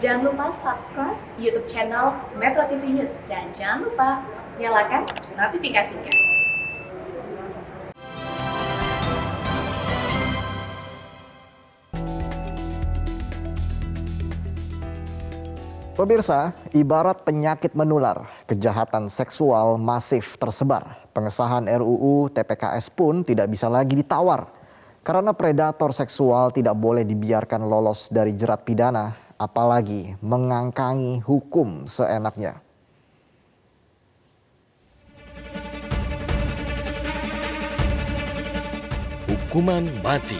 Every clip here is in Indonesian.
Jangan lupa subscribe YouTube channel Metro TV News dan jangan lupa nyalakan notifikasinya. Pemirsa, ibarat penyakit menular, kejahatan seksual masif tersebar. Pengesahan RUU TPKS pun tidak bisa lagi ditawar. Karena predator seksual tidak boleh dibiarkan lolos dari jerat pidana, apalagi mengangkangi hukum seenaknya. Hukuman mati.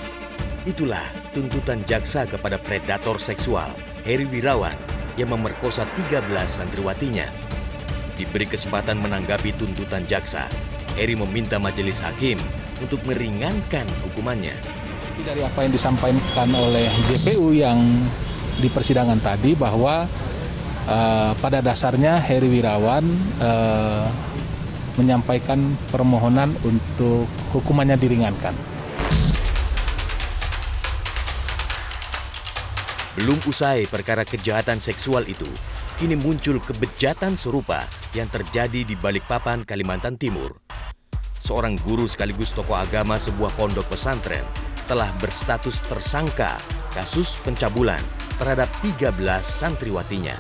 Itulah tuntutan jaksa kepada predator seksual Heri Wirawan yang memerkosa 13 santriwatinya. Diberi kesempatan menanggapi tuntutan jaksa, Heri meminta majelis hakim untuk meringankan hukumannya. Dari apa yang disampaikan oleh JPU yang di persidangan tadi bahwa pada dasarnya Heri Wirawan menyampaikan permohonan untuk hukumannya diringankan. Belum usai perkara kejahatan seksual itu, kini muncul kebejatan serupa yang terjadi di Balikpapan, Kalimantan Timur. Seorang guru sekaligus tokoh agama sebuah pondok pesantren telah berstatus tersangka kasus pencabulan terhadap 13 santriwatinya.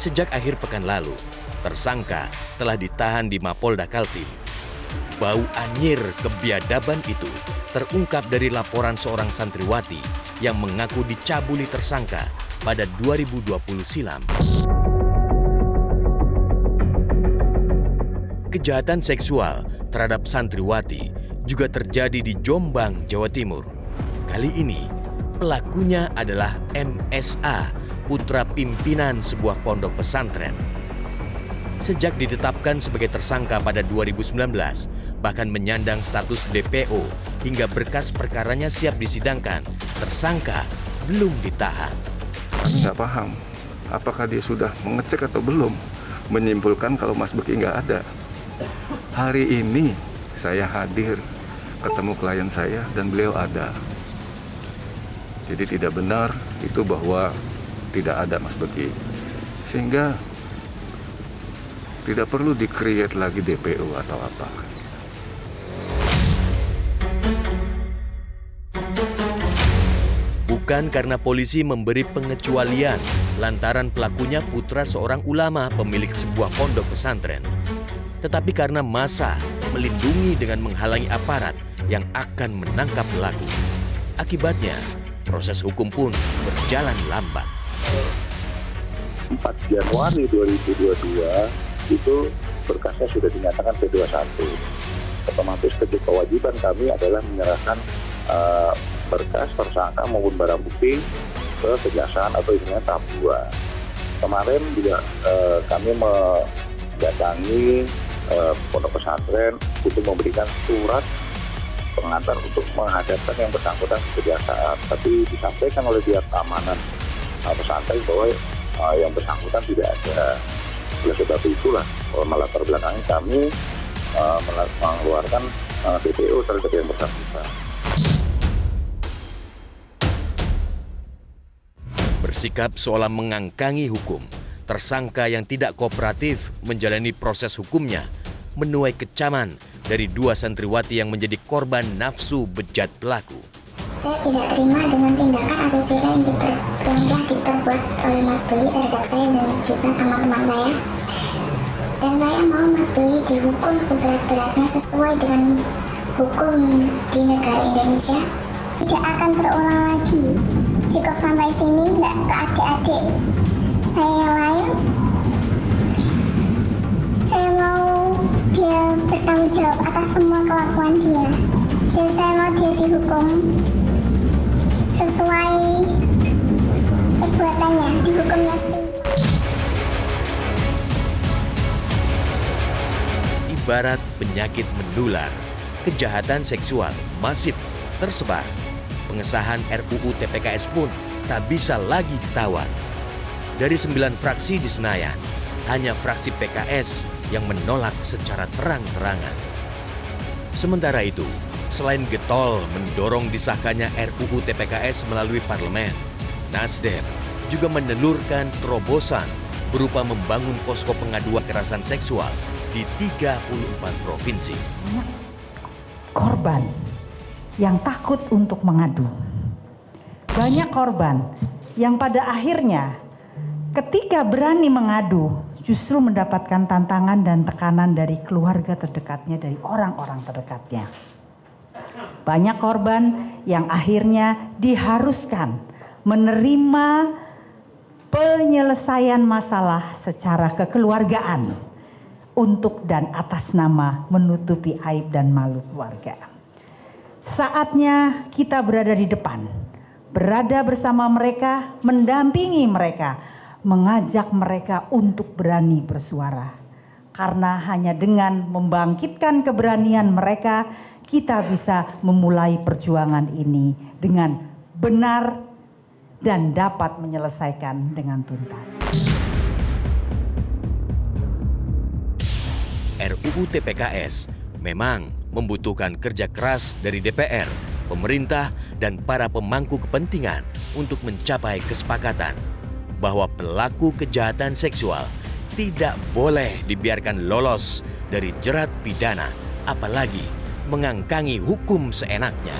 Sejak akhir pekan lalu, tersangka telah ditahan di Mapolda Kaltim. Bau anyir kebiadaban itu terungkap dari laporan seorang santriwati yang mengaku dicabuli tersangka pada 2020 silam. Kejahatan seksual terhadap santriwati juga terjadi di Jombang, Jawa Timur. Kali ini, pelakunya adalah MSA, putra pimpinan sebuah pondok pesantren. Sejak ditetapkan sebagai tersangka pada 2019, bahkan menyandang status DPO hingga berkas perkaranya siap disidangkan, tersangka belum ditahan. Kami nggak paham apakah dia sudah mengecek atau belum, menyimpulkan kalau Mas Beki nggak ada. Hari ini saya hadir ketemu klien saya dan beliau ada. Jadi tidak benar itu bahwa tidak ada Mas Beki. Sehingga tidak perlu di-create lagi DPO atau apa. Bukan karena polisi memberi pengecualian lantaran pelakunya putra seorang ulama pemilik sebuah pondok pesantren, tetapi karena massa melindungi dengan menghalangi aparat yang akan menangkap pelaku. Akibatnya, proses hukum pun berjalan lambat. 4 Januari 2022 itu berkasnya sudah dinyatakan P21. Otomatis kewajiban kami adalah menyerahkan berkas tersangka maupun barang bukti ke kejaksaan atau istilahnya tahap 2. Kemarin juga kami mendatangi pondok pesantren untuk memberikan surat pengantar untuk menghadapkan yang bersangkutan ke kejaksaan. Tapi disampaikan oleh pihak keamanan pesantren bahwa yang bersangkutan tidak ada. Oleh sebab itulah melatar belakangnya kami mengeluarkan DPO terhadap yang bersangkutan. Bersikap seolah mengangkangi hukum, tersangka yang tidak kooperatif menjalani proses hukumnya menuai kecaman dari 2 santriwati yang menjadi korban nafsu bejat pelaku. Saya tidak terima dengan tindakan asusila yang telah diperbuat oleh Mas Beli terhadap saya dan juga teman-teman saya. Dan saya mau Mas Beli dihukum seberat-beratnya sesuai dengan hukum di negara Indonesia. Tidak akan terulang lagi. Cukup sampai sini, nggak ke adik-adik saya yang lain. Saya mau dia bertanggung jawab atas semua kelakuan dia. Dan saya mau dia dihukum sesuai perbuatannya, dihukumnya setimpal. Ibarat penyakit menular, kejahatan seksual masif tersebar. Pengesahan RUU TPKS pun tak bisa lagi ditawar. Dari 9 fraksi di Senayan, hanya fraksi PKS yang menolak secara terang-terangan. Sementara itu, selain getol mendorong disahkannya RUU TPKS melalui parlemen, Nasdem juga menelurkan terobosan berupa membangun posko pengaduan kekerasan seksual di 34 provinsi. Korban yang takut untuk mengadu. Banyak korban yang pada akhirnya ketika berani mengadu justru mendapatkan tantangan dan tekanan dari keluarga terdekatnya, dari orang-orang terdekatnya. Banyak korban yang akhirnya diharuskan menerima penyelesaian masalah secara kekeluargaan untuk dan atas nama menutupi aib dan malu keluarga. Saatnya kita berada di depan, berada bersama mereka, mendampingi mereka, mengajak mereka untuk berani bersuara. Karena hanya dengan membangkitkan keberanian mereka, kita bisa memulai perjuangan ini dengan benar dan dapat menyelesaikan dengan tuntas. RUU TPKS memang membutuhkan kerja keras dari DPR, pemerintah, dan para pemangku kepentingan untuk mencapai kesepakatan bahwa pelaku kejahatan seksual tidak boleh dibiarkan lolos dari jerat pidana, apalagi mengangkangi hukum seenaknya.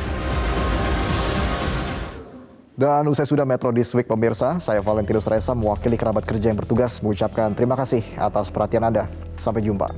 Dan usai sudah Metro This Week pemirsa, saya Valentinus Reza mewakili kerabat kerja yang bertugas mengucapkan terima kasih atas perhatian Anda. Sampai jumpa.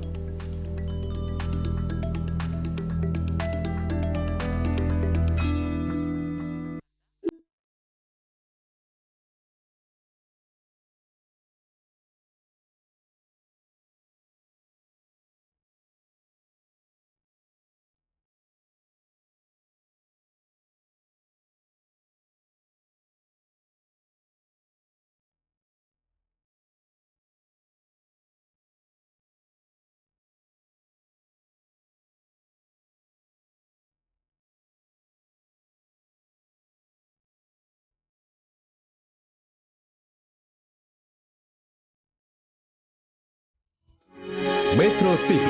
Metro TV,